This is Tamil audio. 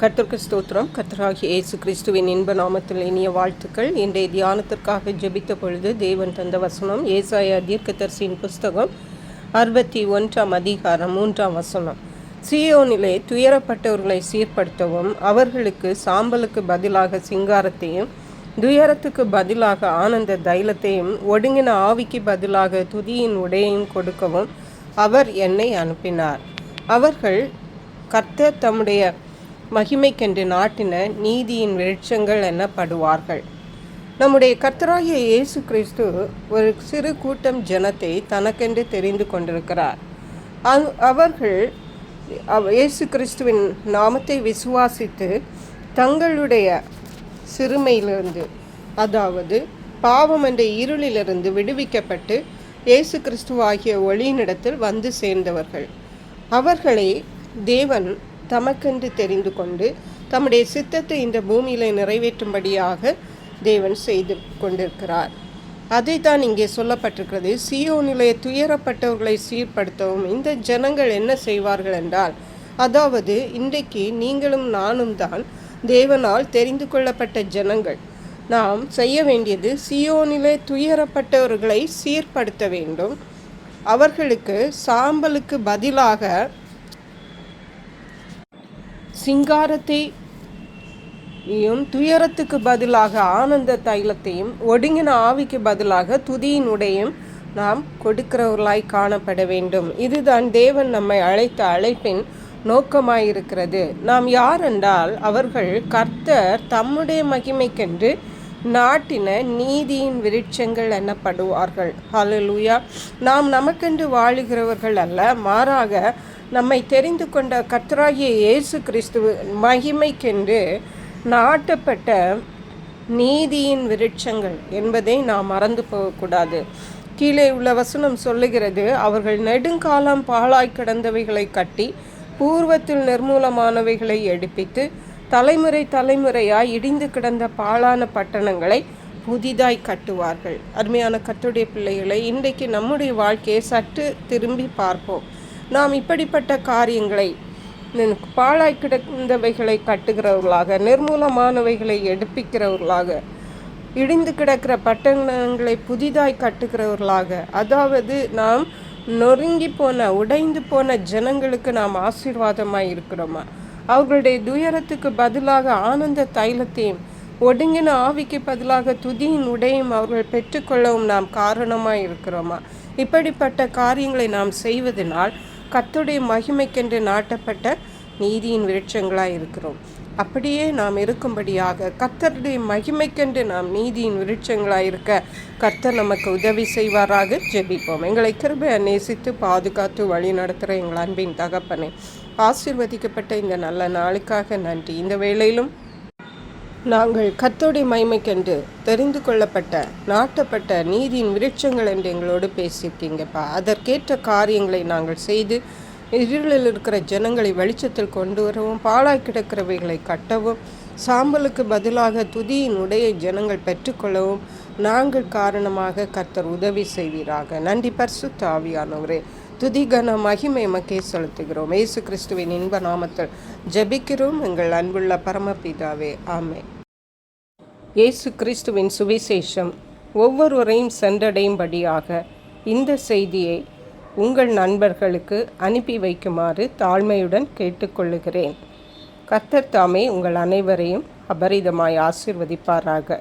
கர்த்தருக்கு ஸ்தோத்திரம். கர்த்தராகிய இயேசு கிறிஸ்துவின் இன்ப நாமத்தில் இனிய வாழ்த்துக்கள். இன்றைய தியானத்திற்காக ஜெபித்த பொழுது தேவன் தந்த வசனம் ஏசாயா தீர்க்கதரிசியின் புஸ்தகம் 61 அதிகாரம் 3 சீயோனிலே துயரப்பட்டவர்களை சீர்படுத்தவும், அவர்களுக்கு சாம்பலுக்கு பதிலாக சிங்காரத்தையும், துயரத்துக்கு பதிலாக ஆனந்த தைலத்தையும், ஒடுங்கின ஆவிக்கு பதிலாக துதியின் உடையையும் கொடுக்கவும் அவர் என்னை அனுப்பினார். அவர்கள் கர்த்தர் தம்முடைய மகிமைக்கென்று நாட்டின நீதியின் விருட்சங்கள் எனப்படுவார்கள். நம்முடைய கர்த்தராகிய இயேசு கிறிஸ்து ஒரு சிறு கூட்டம் ஜனத்தை தனக்கென்று தெரிந்து கொண்டிருக்கிறார். அவர்கள் இயேசு கிறிஸ்துவின் நாமத்தை விசுவாசித்து தங்களுடைய சிறுமையிலிருந்து, அதாவது பாவம் என்ற இருளிலிருந்து விடுவிக்கப்பட்டு இயேசு கிறிஸ்துவாகிய ஒளியினிடத்தில் வந்து சேர்ந்தவர்கள். அவர்களை தேவன் தமக்கென்று தெரிந்து கொண்டு தம்முடைய சித்தத்தை இந்த பூமியிலே நிறைவேற்றும்படியாக தேவன் செய்து கொண்டிருக்கிறார். அதை தான் இங்கே சொல்லப்பட்டிருக்கிறது. சீயோனிலே துயரப்பட்டவர்களை சீர்படுத்தவும். இந்த ஜனங்கள் என்ன செய்வார்கள் என்றால், அதாவது இன்றைக்கு நீங்களும் நானும் தான் தேவனால் தெரிந்து கொள்ளப்பட்ட ஜனங்கள். நாம் செய்ய வேண்டியது சீயோனிலே துயரப்பட்டவர்களை சீர்படுத்த வேண்டும். அவர்களுக்கு சாம்பலுக்கு பதிலாக சிங்காரத்தையும், துயரத்துக்கு பதிலாக ஆனந்த தைலத்தையும், ஒடுங்கின ஆவிக்கு பதிலாக துதியின் உடையும் நாம் கொடுக்கிறவர்களாய் காணப்பட வேண்டும். இதுதான் தேவன் நம்மை அழைத்த அழைப்பின் நோக்கமாயிருக்கிறது. நாம் யார் என்றால், அவர்கள் கர்த்தர் தம்முடைய மகிமைக்கென்று நாட்டின நீதியின் விருட்சங்கள் எனப்படுவார்கள். ஹல்லேலூயா. நாம் நமக்கென்று வாழுகிறவர்கள் அல்ல, மாறாக நம்மை தெரிந்து கொண்ட கர்த்தராகிய இயேசு கிறிஸ்து மகிமைக்கென்று நாட்டப்பட்ட நீதியின் விருட்சங்கள் என்பதை நாம் மறந்து போகக்கூடாது. கீழே உள்ள வசனம் சொல்லுகிறது, அவர்கள் நெடுங்காலம் பாழாய் கிடந்தவைகளை கட்டி, பூர்வத்தில் நிர்மூலமானவைகளை எடுப்பித்து, தலைமுறை தலைமுறையாய் இடிந்து கிடந்த பாழான பட்டணங்களை புதிதாய் கட்டுவார்கள். அருமையான கர்த்தருடைய பிள்ளைகளை, இன்றைக்கு நம்முடைய வாழ்க்கையை சற்று திரும்பி பார்ப்போம். நாம் இப்படிப்பட்ட காரியங்களை, பாழாய் கிடந்தவைகளை கட்டுகிறவர்களாக, நிர்மூலமானவைகளை எடுப்பிக்கிறவர்களாக, இடிந்து கிடக்கிற பட்டணங்களை புதிதாய் கட்டுகிறவர்களாக, அதாவது நாம் நொறுங்கி போன, உடைந்து போன ஜனங்களுக்கு நாம் ஆசீர்வாதமாய் இருக்கிறோமா? அவர்களுடைய துயரத்துக்கு பதிலாக ஆனந்த தைலத்தையும், ஒடுங்கின ஆவிக்கு பதிலாக துதியின் உடையும் அவர்கள் பெற்றுக்கொள்ளவும் நாம் காரணமாய் இருக்கிறோமா? இப்படிப்பட்ட காரியங்களை நாம் செய்வதனால் கர்த்தருடைய மகிமைக்கென்று நாட்டப்பட்ட நீதியின் விருட்சங்களாக இருக்கிறோம். அப்படியே நாம் இருக்கும்படியாக கர்த்தருடைய மகிமைக்கென்று நாம் நீதியின் விருட்சங்களாக இருக்க கர்த்தர் நமக்கு உதவி செய்வாராக. ஜெபிப்போம். எங்களை கிருபையை நேசித்து பாதுகாத்து வழி நடத்துகிற எங்கள் அன்பின் தகப்பனே, ஆசீர்வதிக்கப்பட்ட இந்த நல்ல நாளுக்காக நன்றி. இந்த வேளையிலும் நாங்கள் கர்த்தருடைய மகிமைக்கென்று தெரிந்து கொள்ளப்பட்ட, நாட்டப்பட்ட நீதியின் விருட்சங்கள் என்று எங்களோடு பேசியிருக்கீங்கப்பா. அதற்கேற்ற காரியங்களை நாங்கள் செய்து இருளில் இருக்கிற ஜனங்களை வெளிச்சத்தில் கொண்டு வரவும், பாழாய் கிடக்கிறவைகளை கட்டவும், சாம்பலுக்கு பதிலாக துதியின் உடைய ஜனங்கள் பெற்றுக்கொள்ளவும் நாங்கள் காரணமாக கர்த்தர் உதவி செய்வீராக. நன்றி பரிசுத்த ஆவியானவரே. துதிகன மகிமை மக்கே செலுத்துகிறோம். இயேசு கிறிஸ்துவின் இன்ப நாமத்தில் ஜெபிக்கிறோம் எங்கள் அன்புள்ள பரமபிதாவே. ஆமென். இயேசு கிறிஸ்துவின் சுவிசேஷம் ஒவ்வொருவரையும் சென்றடையும்படியாக இந்த செய்தியை உங்கள் நண்பர்களுக்கு அனுப்பி வைக்குமாறு தாழ்மையுடன் கேட்டுக்கொள்ளுகிறேன். கர்த்தர் தாமே உங்கள் அனைவரையும் அபரிதமாய் ஆசீர்வதிப்பாராக.